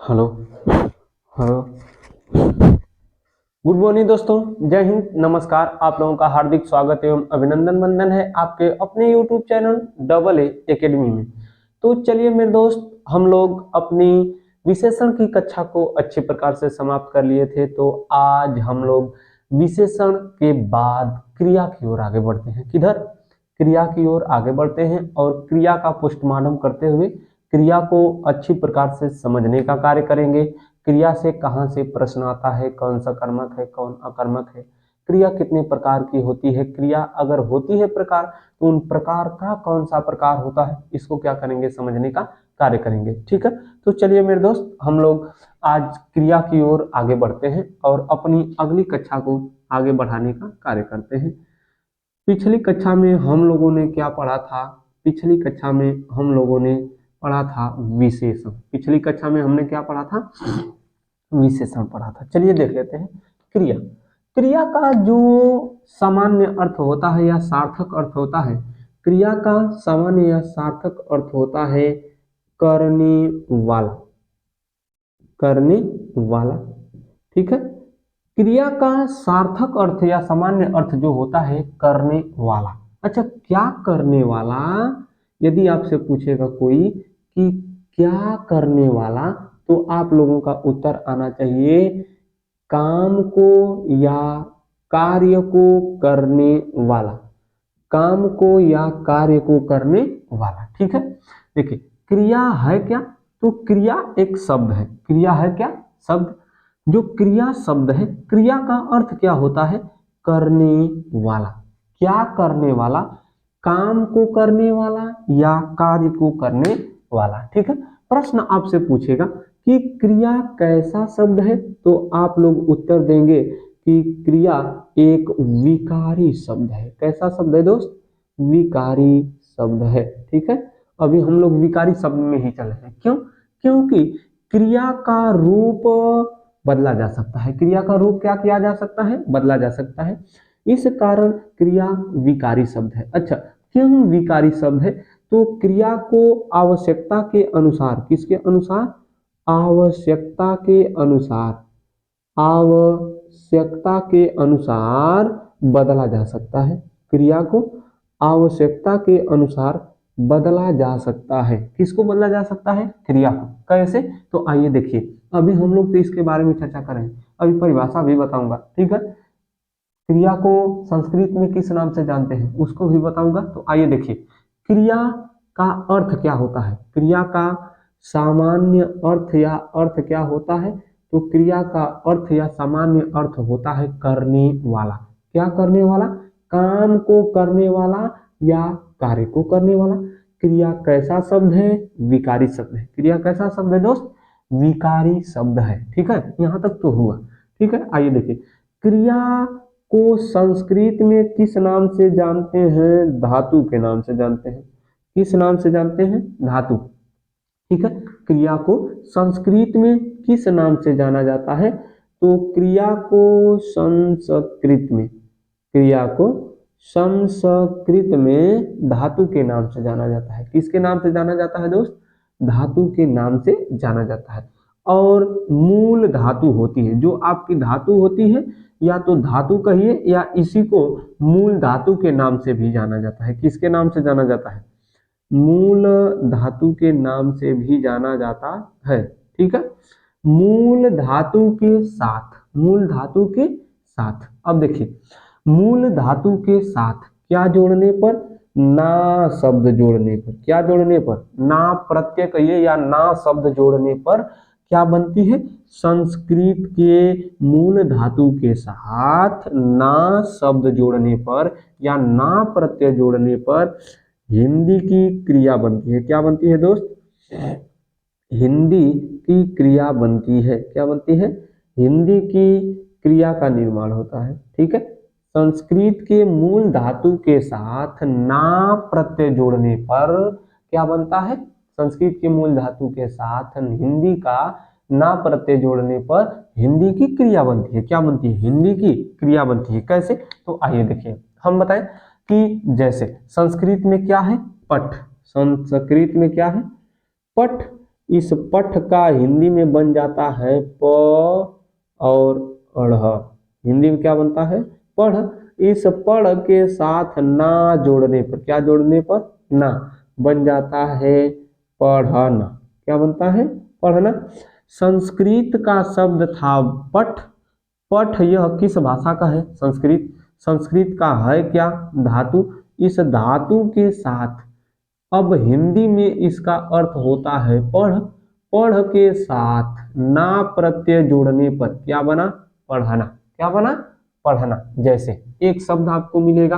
Hello hello. Good morning दोस्तों, जय हिंद, नमस्कार। आप लोगों का हार्दिक स्वागत एवं अभिनंदन वंदन है आपके अपने YouTube channel double A academy में। तो चलिए मेरे दोस्त, हम लोग अपनी विशेषण की कक्षा को अच्छे प्रकार से समाप्त कर लिए थे। तो आज हम लोग विशेषण के बाद क्रिया की ओर आगे बढ़ते हैं। किधर? क्रिया की ओर आगे बढ़ते हैं और क्रिया का पोस्टमार्टम करते हुए क्रिया को अच्छी प्रकार से समझने का कार्य करेंगे। क्रिया से कहाँ से प्रश्न आता है, कौन सा कर्मक है, कौन अकर्मक है, क्रिया कितने प्रकार की होती है, क्रिया अगर होती है प्रकार तो उन प्रकार का कौन सा प्रकार होता है, इसको क्या करेंगे, समझने का कार्य करेंगे। ठीक है, तो चलिए मेरे दोस्त, हम लोग आज क्रिया की ओर आगे बढ़ते हैं और अपनी अगली कक्षा को आगे बढ़ाने का कार्य करते हैं। पिछली कक्षा में हम लोगों ने क्या पढ़ा था? पिछली कक्षा में हम लोगों ने पढ़ा था विशेषण। पिछली कक्षा में हमने क्या पढ़ा था? विशेषण पढ़ा था। चलिए देख लेते हैं क्रिया। क्रिया का जो सामान्य अर्थ होता है या सार्थक अर्थ होता है, क्रिया का सामान्य या सार्थक अर्थ होता है करने वाला। करने वाला, ठीक है। क्रिया का सार्थक अर्थ या सामान्य अर्थ जो होता है करने वाला। अच्छा, क्या करने वाला? यदि आपसे पूछेगा कोई कि क्या करने वाला, तो आप लोगों का उत्तर आना चाहिए काम को या कार्य को करने वाला। काम को या कार्य को करने वाला, ठीक है। देखिए, क्रिया है क्या? तो क्रिया एक शब्द है। क्रिया है क्या? शब्द। जो क्रिया शब्द है, क्रिया का अर्थ क्या होता है? करने वाला। क्या करने वाला? काम को करने वाला या कार्य को करने वाला, ठीक है। प्रश्न आपसे पूछेगा कि क्रिया कैसा शब्द है, तो आप लोग उत्तर देंगे कि क्रिया एक विकारी शब्द है। कैसा शब्द है दोस्त? विकारी शब्द है, ठीक है। अभी हम लोग विकारी शब्द में ही चले हैं। क्यों? क्योंकि क्रिया का रूप बदला जा सकता है। क्रिया का रूप क्या किया जा सकता है? बदला जा सकता है। इस कारण क्रिया विकारी शब्द है। अच्छा, क्यों विकारी शब्द है? तो क्रिया को आवश्यकता के अनुसार, किसके अनुसार? आवश्यकता के अनुसार, आवश्यकता के अनुसार बदला जा सकता है। क्रिया को आवश्यकता के अनुसार बदला जा सकता है। किसको बदला जा सकता है? क्रिया को। कैसे? तो आइए देखिए, अभी हम लोग तो इसके बारे में चर्चा करें, अभी परिभाषा भी बताऊंगा, ठीक है। क्रिया को संस्कृत में किस नाम से जानते हैं उसको भी बताऊंगा। तो आइए देखिए, क्रिया का अर्थ क्या होता है? क्रिया का सामान्य अर्थ या अर्थ क्या होता है? तो क्रिया का अर्थ या सामान्य अर्थ होता है करने वाला। क्या करने वाला? काम को करने वाला या कार्य को करने वाला। क्रिया कैसा शब्द है? विकारी शब्द है। क्रिया कैसा शब्द है दोस्त? विकारी शब्द है, ठीक है। यहां तक तो हुआ, ठीक है। आइए देखिए, क्रिया को संस्कृत में किस नाम से जानते हैं? धातु के नाम से जानते हैं। किस नाम से जानते हैं? धातु, ठीक है। क्रिया को संस्कृत में किस नाम से जाना जाता है? तो क्रिया को संस्कृत में, क्रिया को संस्कृत में धातु के नाम से जाना जाता है। किसके नाम से जाना जाता है दोस्त? धातु के नाम से जाना जाता है। और मूल धातु होती है, जो आपकी धातु होती है, या तो धातु कहिए या इसी को मूल धातु के नाम से भी जाना जाता है। किसके नाम से जाना जाता है? मूल धातु के नाम से भी जाना जाता है, ठीक है। मूल धातु के साथ, मूल धातु के साथ, अब देखिए, मूल धातु के साथ क्या जोड़ने पर? ना शब्द जोड़ने पर। क्या जोड़ने पर? ना प्रत्यय कहिए या ना शब्द जोड़ने पर क्या बनती है? संस्कृत के मूल धातु के साथ ना शब्द जोड़ने पर या ना प्रत्यय जोड़ने पर हिंदी की क्रिया बनती है। क्या बनती है दोस्त? हिंदी की क्रिया बनती है। क्या बनती है? हिंदी की क्रिया का निर्माण होता है, ठीक है। संस्कृत के मूल धातु के साथ ना प्रत्यय जोड़ने पर क्या बनता है? संस्कृत के मूल धातु के साथ हिंदी का ना प्रत्यय जोड़ने पर हिंदी की क्रिया बनती है। क्या बनती है? हिंदी की क्रिया बनती है। कैसे? तो आइए देखिए, हम बताएं कि जैसे संस्कृत में क्या है? पठ। संस्कृत में क्या है? पठ। इस पठ का हिंदी में बन जाता है प और अढ़। हिंदी में क्या बनता है? पढ़। इस पढ़ के साथ ना जोड़ने पर, क्या जोड़ने पर? ना, बन जाता है पढ़ना। क्या बनता है? पढ़ना। संस्कृत का शब्द था पठ। पठ यह किस भाषा का है? संस्कृत। संस्कृत का है क्या? धातु। इस धातु के साथ अब हिंदी में इसका अर्थ होता है पढ़। पढ़ के साथ ना प्रत्यय जोड़ने पर क्या बना? पढ़ना। क्या बना? पढ़ना। जैसे एक शब्द आपको मिलेगा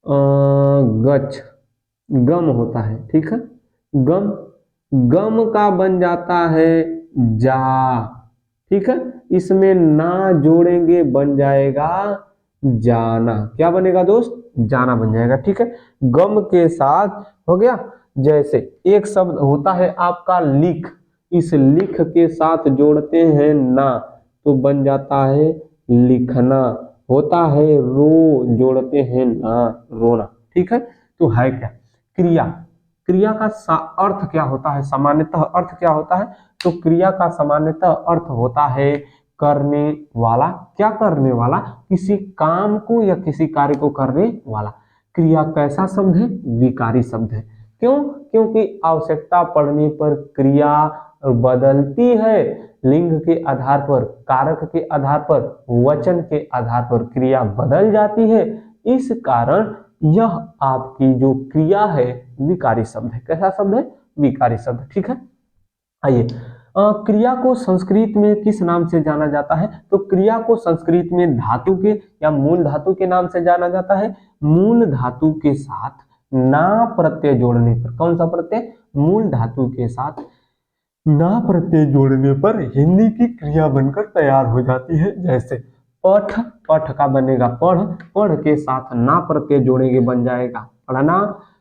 गच्छ, गम होता है, ठीक है, गम। गम का बन जाता है जा, ठीक है, इसमें ना जोड़ेंगे बन जाएगा जाना। क्या बनेगा दोस्त? जाना बन जाएगा, ठीक है। गम के साथ हो गया। जैसे एक शब्द होता है आपका लिख, इस लिख के साथ जोड़ते हैं ना तो बन जाता है लिखना। होता है रो, जोड़ते हैं ना, रोना, ठीक है। तो है क्या? क्रिया। क्रिया का अर्थ क्या होता है? सामान्यतः अर्थ क्या होता है? तो क्रिया का सामान्यतः अर्थ होता है करने वाला। क्या करने वाला? किसी काम को या किसी कार्य को करने वाला। क्रिया कैसा शब्द है? विकारी शब्द है। क्यों? क्योंकि आवश्यकता पड़ने पर क्रिया बदलती है। लिंग के आधार पर, कारक के आधार पर, वचन के आधार पर क्रिया बदल जाती है। इस कारण यह आपकी जो क्रिया है विकारी शब्द है। कैसा शब्द है? विकारी शब्द, ठीक है। आइए, क्रिया को संस्कृत में किस नाम से जाना जाता है? तो क्रिया को संस्कृत में धातु के या मूल धातु के नाम से जाना जाता है। मूल धातु के साथ ना प्रत्यय जोड़ने पर, कौन सा प्रत्यय? मूल धातु के साथ ना प्रत्यय जोड़ने पर हिंदी की क्रिया बनकर तैयार हो जाती है। जैसे पठ, पठ का बनेगा पढ़, पढ़ के साथ ना प्रत्यय जोड़ेंगे बन जाएगा पढ़ना।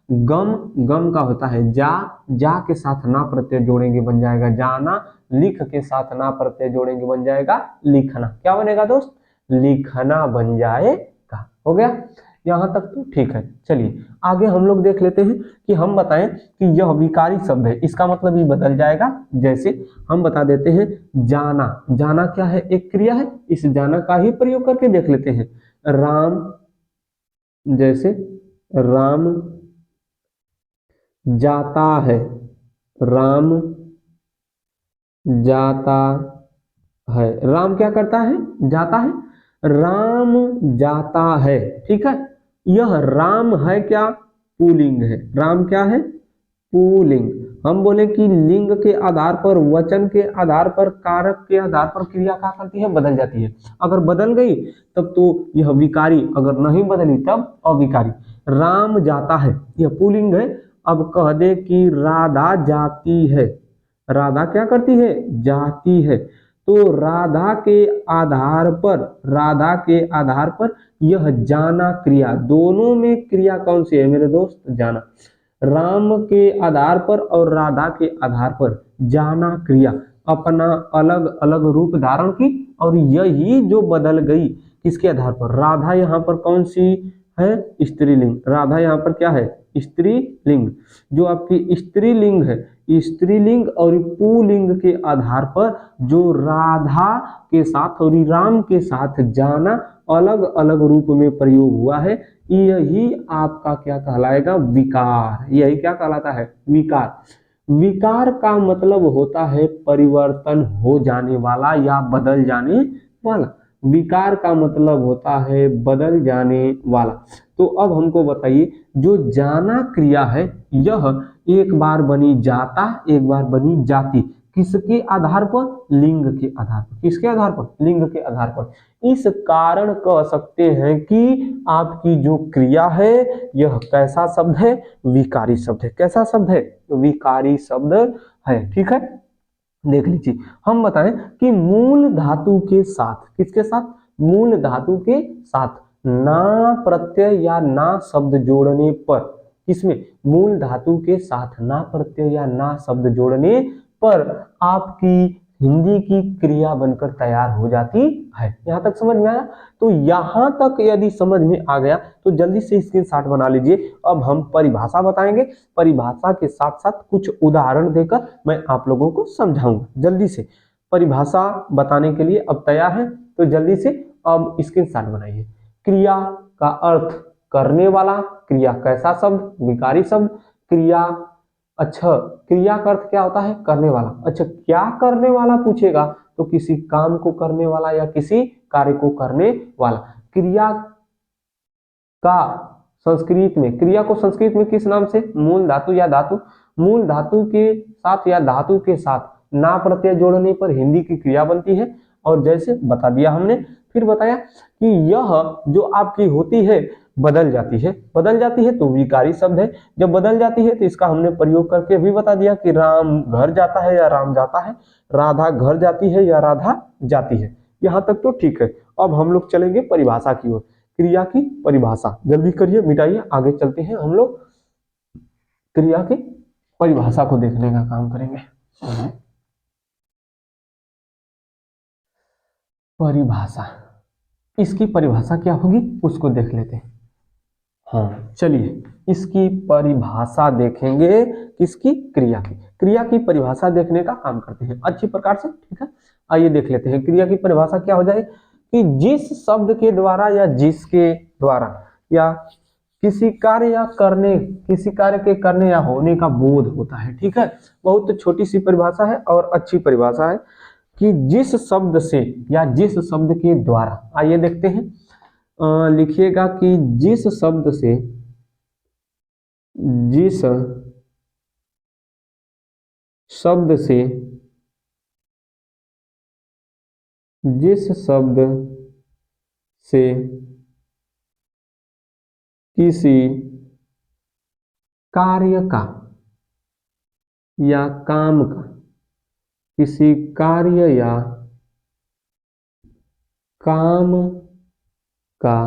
गम, गम का होता है जा, जा के साथ ना प्रत्यय जोड़ेंगे बन जाएगा जाना। लिख के साथ ना प्रत्यय जोड़ेंगे बन जाएगा लिखना। क्या बनेगा दोस्त? लिखना बन जाएगा। हो गया? यहां तक तो ठीक है। चलिए आगे हम लोग देख लेते हैं कि हम बताएं कि यह विकारी शब्द है, इसका मतलब ही बदल जाएगा। जैसे हम बता देते हैं जाना। जाना क्या है? एक क्रिया है। इस जाना का ही प्रयोग करके देख लेते हैं। राम, जैसे राम जाता है, राम जाता है। राम क्या करता है? जाता है। राम जाता है, ठीक है। यह राम है क्या? पुल्लिंग है। राम क्या है? पुल्लिंग। हम बोले कि लिंग के आधार पर, वचन के आधार पर, कारक के आधार पर क्रिया क्या करती है? बदल जाती है। अगर बदल गई तब तो यह विकारी, अगर नहीं बदली तब अविकारी। राम जाता है, यह पुल्लिंग है। अब कह दे कि राधा जाती है। राधा क्या करती है? जाती है। तो राधा के आधार पर, राधा के आधार पर यह जाना क्रिया, दोनों में क्रिया कौन सी है मेरे दोस्त? जाना। राम के आधार पर और राधा के आधार पर जाना क्रिया अपना अलग अलग रूप धारण की, और यही जो बदल गई किसके आधार पर? राधा यहाँ पर कौन सी है? स्त्रीलिंग। राधा यहाँ पर क्या है? स्त्रीलिंग। जो आपकी स्त्रीलिंग है, स्त्रीलिंग और पुल्लिंग के आधार पर जो राधा के साथ और राम के साथ जाना अलग अलग रूप में प्रयोग हुआ है, यही आपका क्या कहलाएगा? विकार। यही क्या कहलाता है? विकार। विकार का मतलब होता है परिवर्तन हो जाने वाला या बदल जाने वाला। विकार का मतलब होता है बदल जाने वाला। तो अब हमको बताइए, जो जाना क्रिया है यह एक बार बनी जाता, एक बार बनी जाती। किसके आधार पर? लिंग के आधार पर। किसके आधार पर? लिंग के आधार पर। इस कारण कह सकते हैं कि आपकी जो क्रिया है यह कैसा शब्द है? विकारी शब्द है। कैसा शब्द है? विकारी शब्द है, ठीक है। देख लीजिए, हम बताएं कि मूल धातु के साथ, किसके साथ? मूल धातु के साथ ना प्रत्यय या ना शब्द जोड़ने पर, किसमें? मूल धातु के साथ ना प्रत्यय या ना शब्द जोड़ने पर आपकी हिंदी की क्रिया बनकर तैयार हो जाती है। यहां तक समझ में आया? तो यहां तक यदि समझ में आ गया तो जल्दी से स्क्रीनशॉट बना लीजिए। अब हम परिभाषा बताएंगे, परिभाषा के साथ साथ कुछ उदाहरण देकर मैं आप लोगों को समझाऊंगा। जल्दी से परिभाषा बताने के लिए अब तैयार है तो जल्दी से अब स्क्रीनशॉट बनाइए। क्रिया का अर्थ करने वाला, क्रिया कैसा शब्द, विकारी शब्द, क्रिया। अच्छा, क्रिया का अर्थ क्या होता है? करने वाला। अच्छा, क्या करने वाला पूछेगा तो किसी काम को करने वाला या किसी कार्य को करने वाला। क्रिया का संस्कृत में, क्रिया को संस्कृत में किस नाम से? मूल धातु या धातु। मूल धातु के साथ या धातु के साथ ना प्रत्यय जोड़ने पर हिंदी की क्रिया बनती है। और जैसे बता दिया हमने, फिर बताया कि यह जो आपकी होती है बदल जाती है। बदल जाती है तो विकारी शब्द है। जब बदल जाती है तो इसका हमने प्रयोग करके भी बता दिया कि राम घर जाता है या राम जाता है, राधा घर जाती है या राधा जाती है। यहां तक तो ठीक है। अब हम लोग चलेंगे परिभाषा की ओर। क्रिया की परिभाषा जल्दी करिए, मिटाइए, आगे चलते हैं। हम लोग क्रिया की परिभाषा को देखने का काम करेंगे। परिभाषा, इसकी परिभाषा क्या होगी उसको देख लेते हैं। हाँ चलिए, इसकी परिभाषा देखेंगे। किसकी? क्रिया की। क्रिया की परिभाषा देखने का काम करते हैं अच्छी प्रकार से, ठीक है। आइए देख लेते हैं क्रिया की परिभाषा क्या हो जाए कि जिस शब्द के द्वारा या जिसके द्वारा या किसी कार्य या करने, किसी कार्य के करने या होने का बोध होता है, ठीक है। बहुत छोटी सी परिभाषा है और अच्छी परिभाषा है कि जिस शब्द से या जिस शब्द के द्वारा। आइए देखते हैं, लिखिएगा कि जिस शब्द से, जिस शब्द से, जिस शब्द से किसी कार्य का या काम का, किसी कार्य या काम का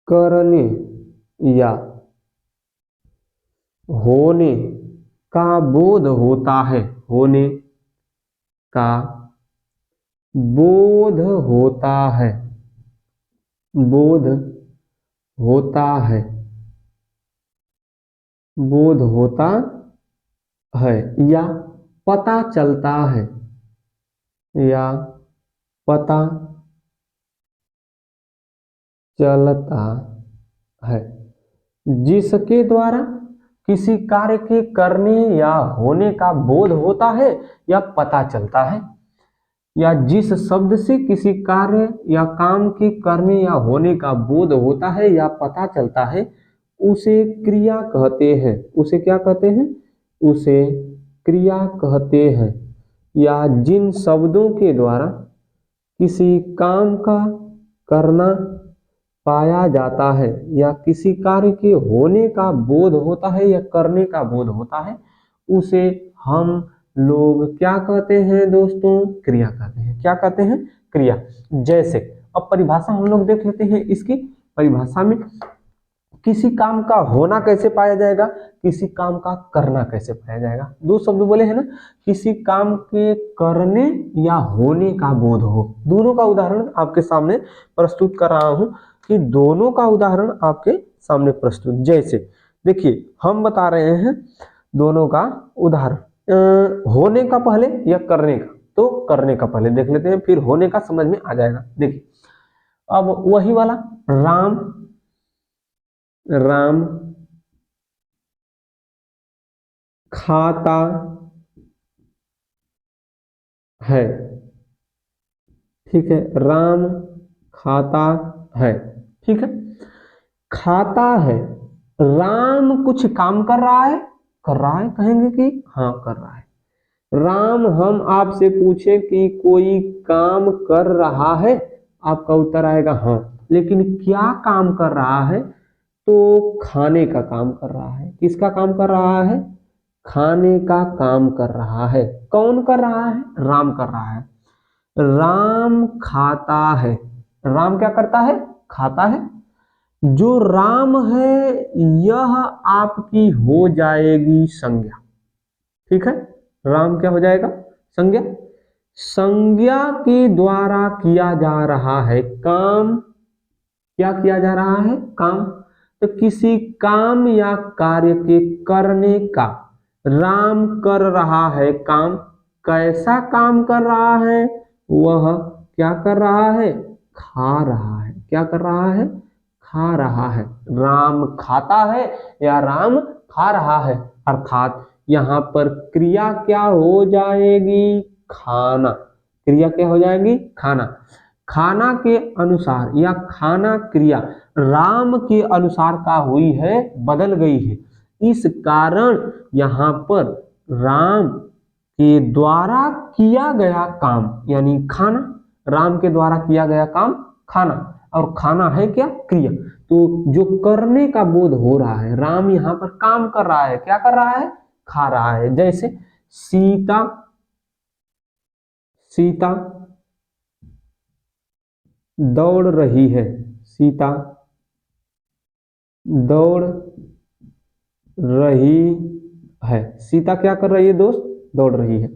करने या होने का बोध होता है, होने का बोध होता है, बोध होता है, बोध होता है या पता चलता है, या पता चलता है, जिसके द्वारा किसी कार्य के करने या होने का बोध होता है या पता चलता है, या जिस शब्द से किसी कार्य या काम के करने या होने का बोध होता है या पता चलता है, उसे क्रिया कहते हैं। उसे क्या कहते हैं? उसे क्रिया कहते हैं। या जिन शब्दों के द्वारा किसी काम का करना पाया जाता है या किसी कार्य के होने का बोध होता है या करने का बोध होता है, उसे हम लोग क्या कहते हैं दोस्तों? क्रिया कहते हैं। क्या कहते हैं? क्रिया। जैसे अब परिभाषा हम लोग देख लेते हैं। इसकी परिभाषा में किसी काम का होना कैसे पाया जाएगा, किसी काम का करना कैसे पाया जाएगा। दो शब्द बोले हैं ना, किसी काम के करने या होने का बोध हो। दोनों का उदाहरण आपके सामने प्रस्तुत कर रहा हूं कि दोनों का उदाहरण आपके सामने प्रस्तुत। जैसे देखिए, हम बता रहे हैं दोनों का उदाहरण, होने का पहले या करने का। तो करने का पहले देख लेते हैं, फिर होने का समझ में आ जाएगा। देखिए अब वही वाला, राम, राम खाता है, ठीक है। राम खाता है, ठीक है। खाता है, राम कुछ काम कर रहा है, कर रहा है, कहेंगे कि हाँ कर रहा है। राम, हम आपसे पूछे कि कोई काम कर रहा है, आपका उत्तर आएगा हाँ। लेकिन क्या काम कर रहा है? तो खाने का काम कर रहा है। किसका काम कर रहा है? खाने का काम कर रहा है। कौन कर रहा है? राम कर रहा है। राम खाता है। राम क्या करता है? खाता है। जो राम है यह आपकी हो जाएगी संज्ञा, ठीक है। राम क्या हो जाएगा? संज्ञा। संज्ञा के द्वारा किया जा रहा है काम। क्या किया जा रहा है? काम। तो किसी काम या कार्य के करने का, राम कर रहा है काम। कैसा काम कर रहा है? वह क्या कर रहा है? खा रहा है। क्या कर रहा है? खा रहा है। राम खाता है या राम खा रहा है, अर्थात यहाँ पर क्रिया क्या हो जाएगी? खाना। क्रिया क्या हो जाएगी? खाना। खाना के अनुसार या खाना क्रिया राम के अनुसार का हुई है, बदल गई है। इस कारण यहाँ पर राम के द्वारा किया गया काम यानी खाना, राम के द्वारा किया गया काम खाना, और खाना है क्या? क्रिया। तो जो करने का बोध हो रहा है, राम यहाँ पर काम कर रहा है। क्या कर रहा है? खा रहा है। जैसे सीता, सीता दौड़ रही है। सीता दौड़ रही है। सीता क्या कर रही है दोस्त? दौड़ रही है।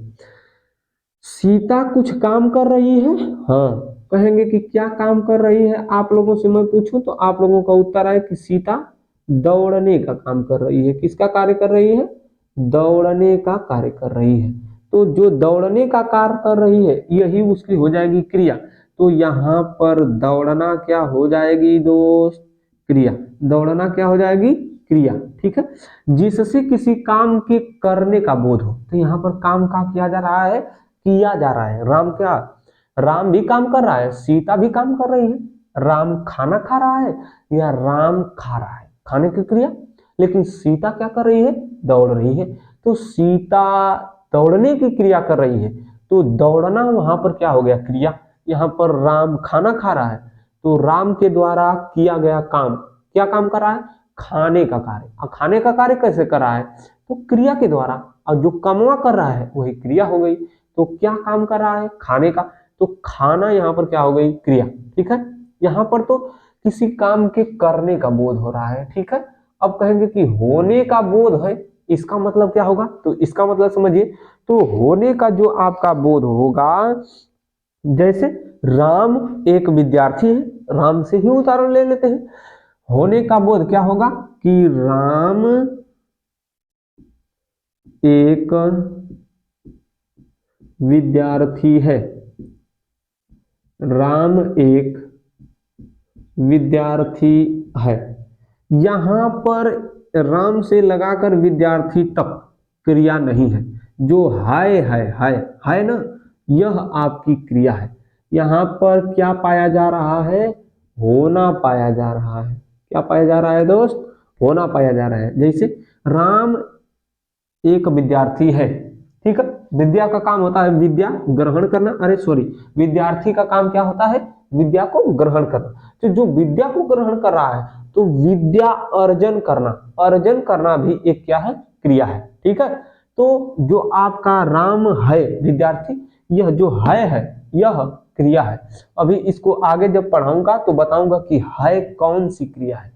सीता कुछ काम कर रही है। हाँ, कहेंगे कि क्या काम कर रही है? आप लोगों से मैं पूछूं तो आप लोगों का उत्तर है कि सीता दौड़ने का काम कर रही है। किसका कार्य कर रही है? दौड़ने का कार्य कर रही है। तो जो दौड़ने का कार्य कर रही है यही उसकी हो जाएगी क्रिया। तो यहाँ पर दौड़ना क्या हो जाएगी दोस्त? क्रिया। दौड़ना क्या हो जाएगी? क्रिया। ठीक है। जिससे किसी काम के करने का बोध हो, तो यहाँ पर काम का किया जा रहा है, किया जा रहा है। राम क्या? राम भी काम कर रहा है, सीता भी काम कर रही है। राम खाना खा रहा है या राम खा रहा है? खाने की क्रिया। लेकिन सीता क्या कर रही है? दौड़ रही है। तो सीता दौड़ने की क्रिया कर रही है, तो दौड़ना वहां पर क्या हो गया? क्रिया। यहाँ पर राम खाना खा रहा है, तो राम के द्वारा किया गया काम, क्या काम कर रहा है? खाने का कार्य। और खाने का कार्य कैसे कर रहा है? तो क्रिया के द्वारा। और जो कमवा कर रहा है वही क्रिया हो गई। तो क्या काम कर रहा है? खाने का। तो खाना यहाँ पर क्या हो गई? क्रिया। ठीक है। यहाँ पर तो किसी काम के करने का बोध हो रहा है। ठीक है। अब कहेंगे कि होने का बोध है, इसका मतलब क्या होगा? तो इसका मतलब समझिए, तो होने का जो आपका बोध होगा, जैसे राम एक विद्यार्थी है, राम से ही उदाहरण ले लेते हैं। होने का बोध क्या होगा? कि राम एक विद्यार्थी है। राम एक विद्यार्थी है। यहां पर राम से लगाकर विद्यार्थी तक क्रिया नहीं है। जो है ना, यह आपकी क्रिया है। यहां पर क्या पाया जा रहा है? होना पाया जा रहा है। क्या पाया जा रहा है दोस्त? होना पाया जा रहा है। जैसे राम एक विद्यार्थी है। ठीक है। विद्या का काम होता है विद्या ग्रहण करना, अरे सॉरी, विद्यार्थी का काम क्या होता है? विद्या को ग्रहण करना। तो जो विद्या को ग्रहण कर रहा है, तो विद्या अर्जन करना, अर्जन करना भी एक क्या है? क्रिया है। ठीक है। तो जो आपका राम है विद्यार्थी, यह जो है यह क्रिया है। अभी इसको आगे जब पढ़ाऊंगा तो बताऊंगा कि है कौन सी क्रिया है,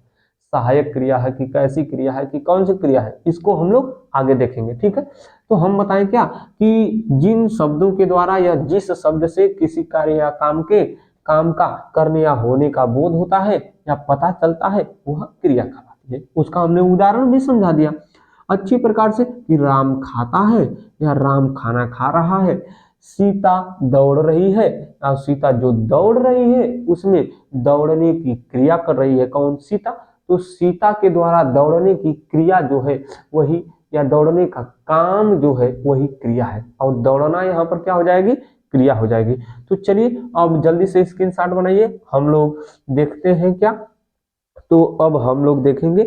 सहायक क्रिया है कि कैसी क्रिया है कि कौन सी क्रिया है, इसको हम लोग आगे देखेंगे। ठीक है। तो हम बताएं क्या कि जिन शब्दों के द्वारा या जिस शब्द से किसी कार्य या काम का करने या होने का बोध होता है या पता चलता है, वह क्रिया कहलाती है। उसका हमने उदाहरण भी समझा दिया अच्छी प्रकार से कि राम खाता है या राम खाना खा रहा है। सीता दौड़ रही है, और सीता जो दौड़ रही है उसमें दौड़ने की क्रिया कर रही है कौन? सीता। तो सीता के द्वारा दौड़ने की क्रिया जो है वही, या दौड़ने का काम जो है वही क्रिया है, और दौड़ना यहाँ पर क्या हो जाएगी? क्रिया हो जाएगी। तो चलिए अब जल्दी से स्क्रीनशॉट बनाइए, हम लोग देखते हैं क्या। तो अब हम लोग देखेंगे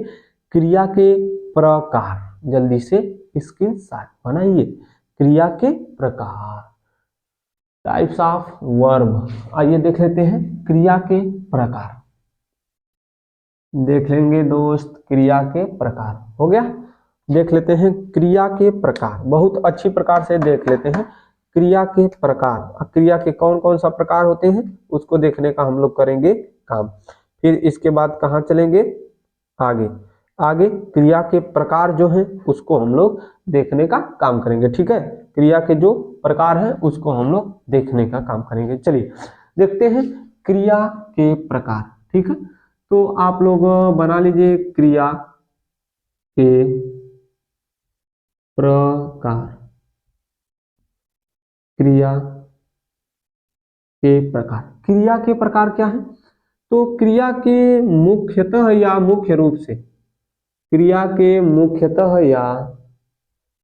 क्रिया के प्रकार। जल्दी से स्क्रीनशॉट बनाइए। क्रिया के प्रकार, टाइप्स ऑफ वर्ब। आइए देख लेते हैं क्रिया के प्रकार। देख लेंगे दोस्त क्रिया के प्रकार। हो गया। देख लेते हैं क्रिया के प्रकार, बहुत अच्छी प्रकार से देख लेते हैं क्रिया के प्रकार। क्रिया के कौन कौन सा प्रकार होते हैं उसको देखने का हम लोग करेंगे काम। फिर इसके बाद कहाँ चलेंगे? आगे। आगे क्रिया के प्रकार जो हैं उसको हम लोग देखने का काम करेंगे। ठीक है, क्रिया के जो प्रकार है उसको हम लोग देखने का काम करेंगे। चलिए देखते हैं क्रिया के प्रकार। ठीक है, तो आप लोग बना लीजिए क्रिया के प्रकार। क्रिया के प्रकार, क्रिया के प्रकार क्या है? तो क्रिया के मुख्यतः या मुख्य रूप से, क्रिया के मुख्यतः या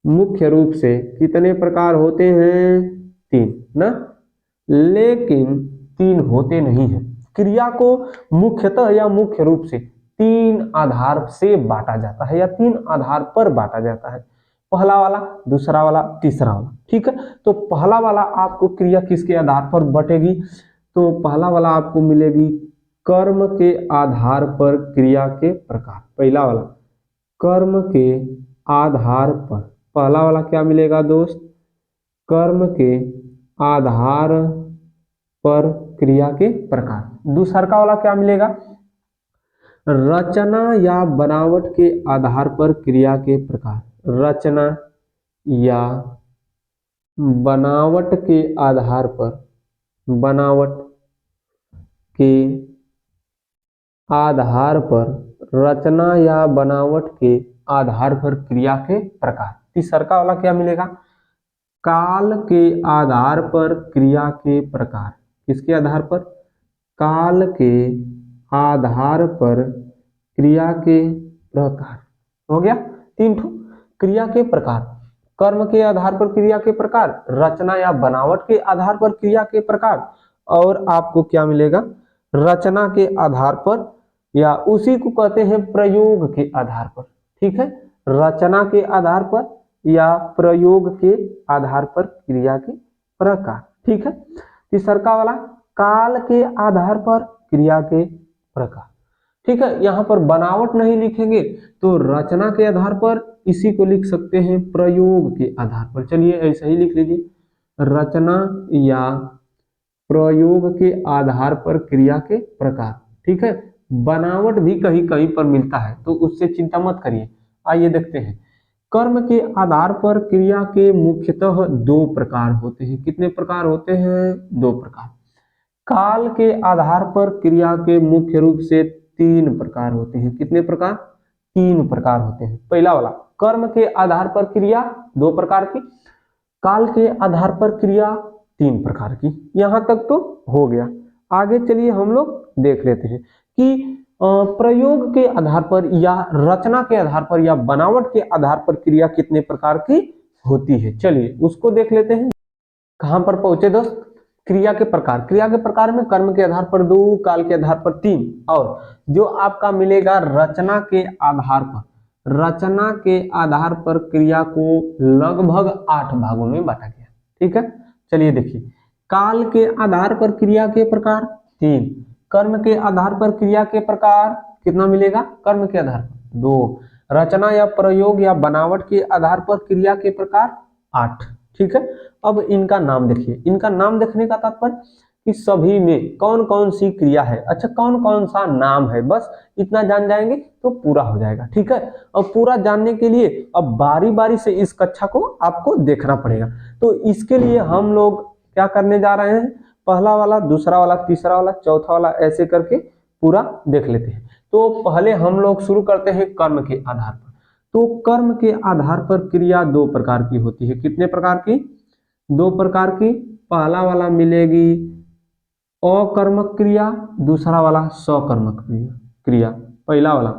मुख्य रूप से कितने प्रकार होते हैं? 3 ना, लेकिन 3 होते नहीं हैं। क्रिया को मुख्यतः या मुख्य रूप से 3 आधार से बांटा जाता है या 3 आधार पर बांटा जाता है। पहला वाला, दूसरा वाला, तीसरा वाला। ठीक है, तो पहला वाला आपको क्रिया किसके आधार पर बटेगी? तो पहला वाला आपको मिलेगी कर्म के आधार पर क्रिया के प्रकार। पहला वाला कर्म के आधार पर, पहला वाला क्या मिलेगा दोस्त? कर्म के आधार पर क्रिया के प्रकार। दूसरा वाला क्या मिलेगा? रचना या बनावट के आधार पर क्रिया के प्रकार। रचना या बनावट के आधार पर, बनावट के आधार पर, रचना या बनावट के आधार पर क्रिया के प्रकार। तीसरा वाला क्या मिलेगा? काल के आधार पर क्रिया के प्रकार। किसके आधार पर? काल के आधार पर क्रिया के प्रकार। हो गया 3 ठो क्रिया के प्रकार। कर्म के आधार पर क्रिया के प्रकार, रचना या बनावट के आधार पर क्रिया के प्रकार, और आपको क्या मिलेगा? रचना के आधार पर, या उसी को कहते हैं प्रयोग के आधार पर। ठीक है, रचना के आधार पर या प्रयोग के आधार पर क्रिया के प्रकार। ठीक है, तीसरा वाला काल के आधार पर क्रिया के प्रकार। ठीक है, यहाँ पर बनावट नहीं लिखेंगे तो रचना के आधार पर, इसी को लिख सकते हैं प्रयोग के आधार पर। चलिए ऐसा ही लिख लीजिए, रचना या प्रयोग के आधार पर क्रिया के प्रकार। ठीक है, बनावट भी कहीं कहीं पर मिलता है तो उससे चिंता मत करिए। आइए देखते हैं, कर्म के आधार पर क्रिया के मुख्यतः 2 प्रकार होते हैं। कितने प्रकार होते हैं? 2 प्रकार। काल के आधार पर क्रिया के मुख्य रूप से 3 प्रकार होते हैं। कितने प्रकार? 3 प्रकार होते हैं। पहला वाला कर्म के आधार पर क्रिया 2 प्रकार की, काल के आधार पर क्रिया 3 प्रकार की। यहां तक तो हो गया। आगे चलिए हम लोग देख लेते हैं कि प्रयोग के आधार पर या रचना के आधार पर या बनावट के आधार पर क्रिया कितने प्रकार की होती है। चलिए उसको देख लेते हैं। कहां पर पहुंचे दोस्त? क्रिया के प्रकार। क्रिया के प्रकार में कर्म के आधार पर 2, काल के आधार पर 3, और जो आपका मिलेगा रचना के आधार पर, रचना के आधार पर क्रिया को लगभग 8 भागों में बांटा गया। ठीक है, चलिए देखिए, काल के आधार पर क्रिया के प्रकार 3, कर्म के आधार पर क्रिया के प्रकार कितना मिलेगा? कर्म के आधार पर 2, रचना या प्रयोग या बनावट के आधार पर क्रिया के प्रकार 8। ठीक है, अब इनका नाम देखिए। इनका नाम देखने का तात्पर्य कि सभी में कौन कौन सी क्रिया है, अच्छा कौन कौन सा नाम है, बस इतना जान जाएंगे तो पूरा हो जाएगा। ठीक है, अब पूरा जानने के लिए अब बारी बारी से इस कक्षा को आपको देखना पड़ेगा। तो इसके लिए हम लोग क्या करने जा रहे हैं? पहला वाला, दूसरा वाला, तीसरा वाला, चौथा वाला, ऐसे करके पूरा देख लेते हैं। तो पहले हम लोग शुरू करते हैं कर्म के आधार पर। तो कर्म के आधार पर क्रिया 2 प्रकार की होती है। कितने प्रकार की? 2 प्रकार की। पहला वाला मिलेगी अकर्मक क्रिया, दूसरा वाला सकर्मक क्रिया। पहला वाला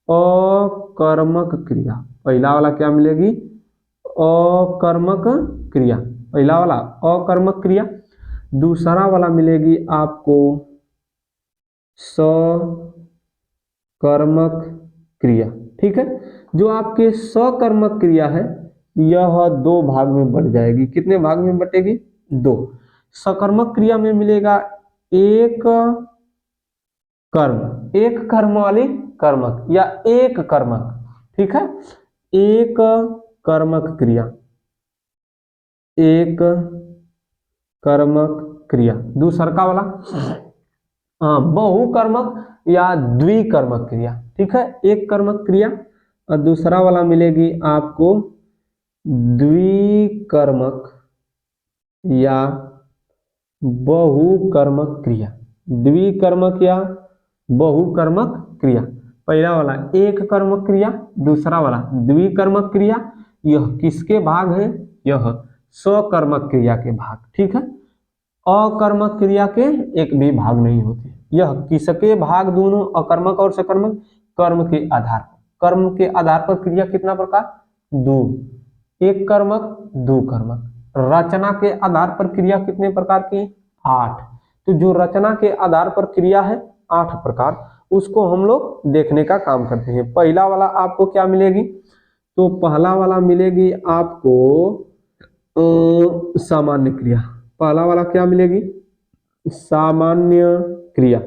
अकर्मक क्रिया, पहला वाला क्या मिलेगी? अकर्मक क्रिया, पहला वाला अकर्मक क्रिया। दूसरा वाला मिलेगी आपको सकर्मक क्रिया। ठीक है, जो आपके सकर्मक क्रिया है यह 2 भाग में बढ़ जाएगी। कितने भाग में बटेगी? 2। सकर्मक क्रिया में मिलेगा एक कर्म, एक कर्म वाली कर्मक या एक कर्मक। ठीक है, एक कर्मक क्रिया, एक कर्मक क्रिया। दूसरा वाला बहुकर्मक या द्विकर्मक क्रिया। ठीक है, एक कर्मक क्रिया, और दूसरा वाला मिलेगी आपको द्विकर्मक या बहुकर्मक क्रिया। द्विकर्मक या बहुकर्मक क्रिया। पहला वाला एक कर्मक क्रिया, दूसरा वाला द्विकर्मक क्रिया। यह किसके भाग है? यह स्वकर्मक क्रिया के भाग। ठीक है, अकर्मक क्रिया के एक भी भाग नहीं होते। यह किसके भाग? दोनों अकर्मक और सकर्मक कर्म के आधार पर। कर्म के आधार पर क्रिया कितना प्रकार? दो। एक कर्मक, दो कर्मक। रचना के आधार पर क्रिया कितने प्रकार की? 8। तो जो रचना के आधार पर क्रिया है 8 प्रकार, उसको हम लोग देखने का काम करते हैं। पहला वाला आपको क्या मिलेगी? तो पहला वाला मिलेगी आपको सामान्य क्रिया। पहला वाला क्या मिलेगी? सामान्य क्रिया।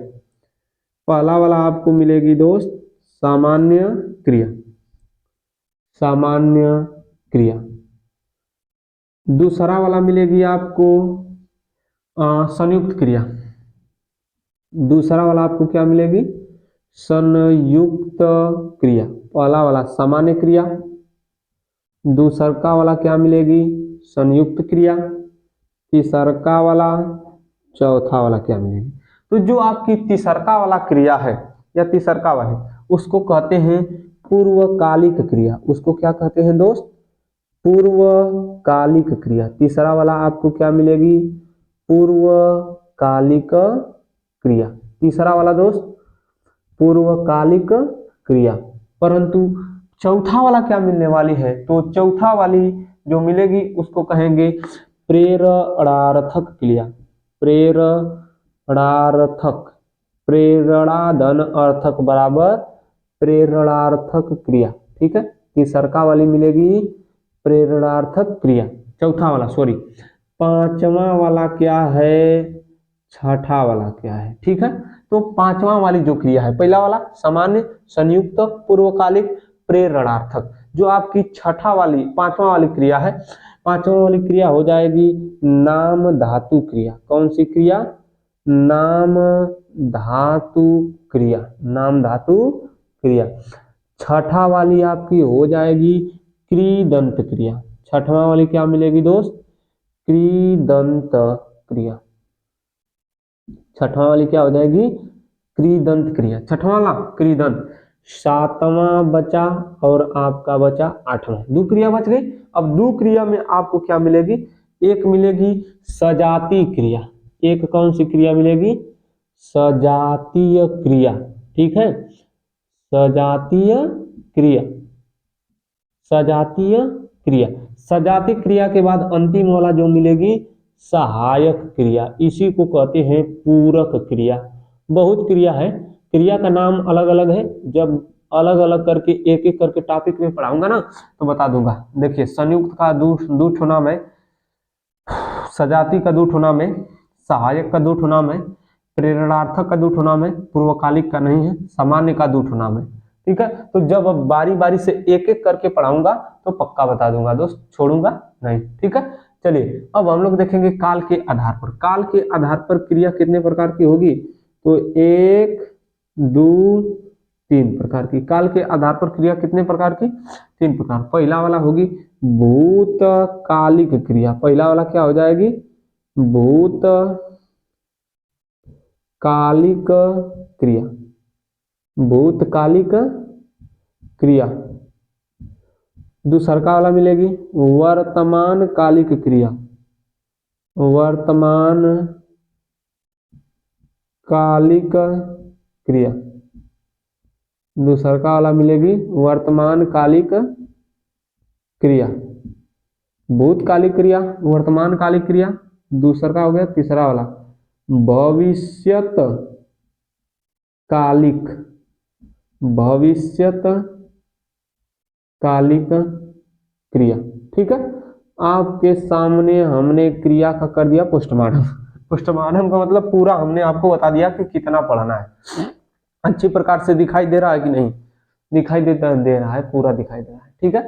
पहला वाला आपको मिलेगी दोस्त सामान्य क्रिया। सामान्य क्रिया। दूसरा वाला मिलेगी आपको संयुक्त क्रिया। दूसरा वाला आपको क्या मिलेगी? संयुक्त क्रिया। पहला वाला सामान्य क्रिया, दूसरा वाला क्या मिलेगी? संयुक्त क्रिया, तीसरा वाला, चौथा वाला क्या मिलेगी? तो जो आपकी तीसरा वाला क्रिया है या तीसरा वाली, उसको कहते हैं पूर्वकालिक क्रिया। उसको क्या कहते हैं दोस्त? पूर्वकालिक क्रिया। तीसरा वाला आपको क्या मिलेगी? पूर्वकालिक क्रिया। तीसरा वाला दोस्त पूर्वकालिक क्रिया। परंतु चौथा वाला क्या मिलने वाली है? तो चौथा वाली जो मिलेगी उसको कहेंगे प्रेरणार्थक क्रिया। प्रेरणार्थक, प्रेरणा धन अर्थक बराबर प्रेरणार्थक क्रिया। ठीक है, तीसरा वाली मिलेगी प्रेरणार्थक क्रिया। चौथा वाला सॉरी, पांचवा वाला क्या है? छठा वाला क्या है? ठीक है, तो पांचवा वाली जो क्रिया है, पहला वाला सामान्य, संयुक्त, पूर्वकालिक, प्रेरणार्थक। जो आपकी छठा वाली पांचवा वाली क्रिया है, पांचवा वाली क्रिया हो जाएगी नाम धातु क्रिया। कौन सी क्रिया? नाम धातु क्रिया। नाम धातु क्रिया। छठा वाली आपकी हो जाएगी कृदंत क्रिया। छठवा वाली क्या मिलेगी दोस्त? कृदंत क्रिया। छठवां वाली क्या हो जाएगी? कृदंत क्रिया। छठवां वाला कृदंत। सातवां बचा और आपका बचा आठवां। दो क्रिया बच गई। अब दो क्रिया में आपको क्या मिलेगी? एक मिलेगी सजातीय क्रिया। एक कौन सी क्रिया मिलेगी? सजातीय क्रिया। ठीक है, सजातीय क्रिया। सजातीय क्रिया। सजातीय क्रिया के बाद अंतिम वाला जो मिलेगी सहायक क्रिया। इसी को कहते हैं पूरक क्रिया। बहुत क्रिया है, क्रिया का नाम अलग अलग है। जब अलग अलग करके एक एक करके टॉपिक में पढ़ाऊंगा ना तो बता दूंगा। देखिए, संयुक्त का दो ठो नाम है, सजातीय का दो ठो नाम है, सहायक का दो ठो नाम है, प्रेरणार्थक का दो ठो नाम है, पूर्वकालिक का नहीं है, सामान्य का दो ठो नाम है। ठीक है, तो जब अब बारी बारी से एक एक करके पढ़ाऊंगा तो पक्का बता दूंगा दोस्त, छोड़ूंगा नहीं। ठीक है, चलिए अब हम लोग देखेंगे काल के आधार पर। काल के आधार पर क्रिया कितने प्रकार की होगी? तो 1 2 3 प्रकार की। काल के आधार पर क्रिया कितने प्रकार की? 3 प्रकार। पहला वाला होगी भूतकालिक क्रिया। पहला वाला क्या हो जाएगी? भूतकालिक क्रिया। भूतकालिक क्रिया। दूसरा वाला मिलेगी वर्तमान कालिक क्रिया। वर्तमान कालिक क्रिया। दूसरा वाला मिलेगी वर्तमान कालिक क्रिया। भूतकालिक क्रिया, वर्तमान कालिक क्रिया। दूसरा हो गया तीसरा वाला भविष्यत कालिक। भविष्यत कालिक क्रिया। ठीक है, आपके सामने हमने क्रिया का कर दिया पोस्टमार्टम। पोस्टमार्टम का मतलब पूरा हमने आपको बता दिया कि कितना पढ़ना है। अच्छी प्रकार से दिखाई दे रहा है कि नहीं? दिखाई दे रहा है, पूरा दिखाई दे रहा है। ठीक है,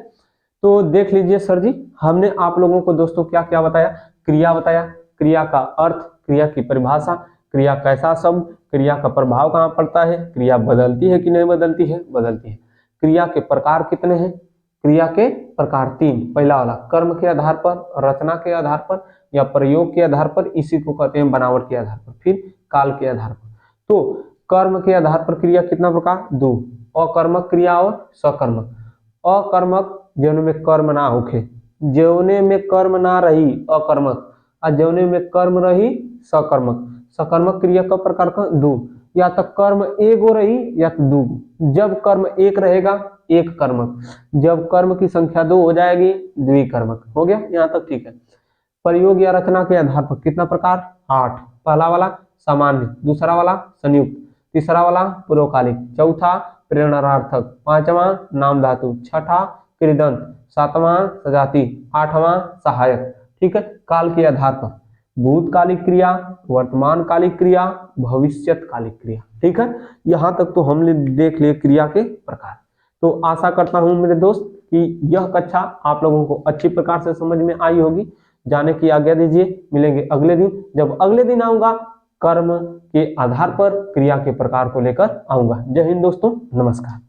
तो देख लीजिए सर जी, हमने आप लोगों को दोस्तों क्या क्या बताया? क्रिया बताया, क्रिया का अर्थ, क्रिया की परिभाषा, क्रिया कैसा शब्द, क्रिया का प्रभाव कहाँ पड़ता है, क्रिया बदलती है कि नहीं बदलती है? बदलती है। क्रिया के प्रकार कितने हैं? क्रिया के प्रकार 3, पहला वाला कर्म के आधार पर, रचना के आधार पर या प्रयोग के आधार पर, इसी को कहते हैं बनावट के आधार पर। फिर काल के आधार पर। तो कर्म के आधार पर क्रिया कितना प्रकार? 2, अकर्मक क्रिया और सकर्मक। अकर्मक जौन में कर्म ना होखे, जौने में कर्म ना रही अकर्मक, और जौने में कर्म रही सकर्मक। सकर्मक क्रिया का प्रकार का 2, या तो कर्म एगो रही या तो 2। जब कर्म एक रहेगा एक कर्मक, जब कर्म की संख्या 2 हो जाएगी द्विकर्मक। हो गया यहाँ तक? ठीक है। प्रयोग या रचना के आधार पर कितना प्रकार? 8। पहला वाला सामान्य, दूसरा वाला संयुक्त, तीसरा वाला पूर्वकालिक, चौथा प्रेरणार्थक, पांचवा नाम धातु, छठा कृदंत, सातवां सजाति, आठवां सहायक। ठीक है। काल के आधार पर भूतकालिक क्रिया, वर्तमानकालिक क्रिया, भविष्यकालिक क्रिया। ठीक है। यहाँ तक तो हमने देख लिए क्रिया के प्रकार। तो आशा करता हूं मेरे दोस्त कि यह कक्षा आप लोगों को अच्छी प्रकार से समझ में आई होगी। जाने की आज्ञा दीजिए, मिलेंगे अगले दिन। जब अगले दिन आऊंगा कर्म के आधार पर क्रिया के प्रकार को लेकर आऊंगा। जय हिंद दोस्तों, नमस्कार।